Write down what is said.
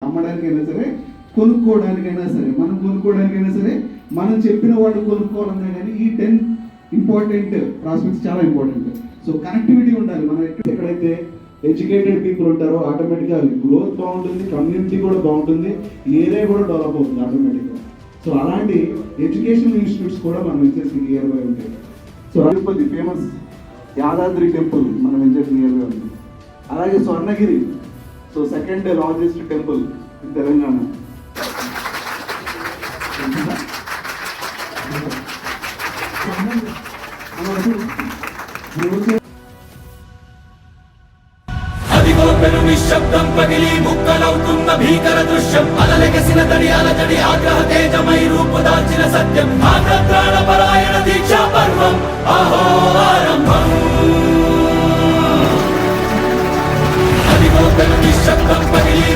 అమ్మడానికైనా సరే, కొనుక్కోవడానికైనా సరే, మనం కొనుక్కోవడానికైనా సరే, మనం చెప్పిన వాళ్ళు కొనుక్కోవాలన్నా కానీ ఈ 10 ఇంపార్టెంట్ ప్రాస్పెక్ట్స్ చాలా ఇంపార్టెంట్. సో కనెక్టివిటీ ఉండాలి. మనం ఎక్కడైతే ఎడ్యుకేటెడ్ పీపుల్ ఉంటారో ఆటోమేటిక్గా గ్రోత్ బాగుంటుంది, కమ్యూనిటీ కూడా బాగుంటుంది, ఏరియా కూడా డెవలప్ అవుతుంది ఆటోమేటిక్గా. సో అలాంటి ఎడ్యుకేషనల్ ఇన్స్టిట్యూట్స్ కూడా మనం ఇచ్చేసి నియర్ బై ఉంటాయి. So Tirupati famous Yadadri temple మనం ఇచ్చేసి నియర్ బై ఉంది. అలాగే Swarnagiri, so second largest temple in Telangana. అదిగో పెను నిశ్శబ్దం పగిలి ముక్కలవుతున్న భీకర దృశ్యం, అలలెగసిన తడి అలజడి ఆగ్రహ తేజమై రూపుదాల్చిన సత్యం, ఆగ్రత్రాణ పరాయణ దీక్షా పర్వం అహో ఆరంభం. అదిగో పెను నిశ్శబ్దం పగిలి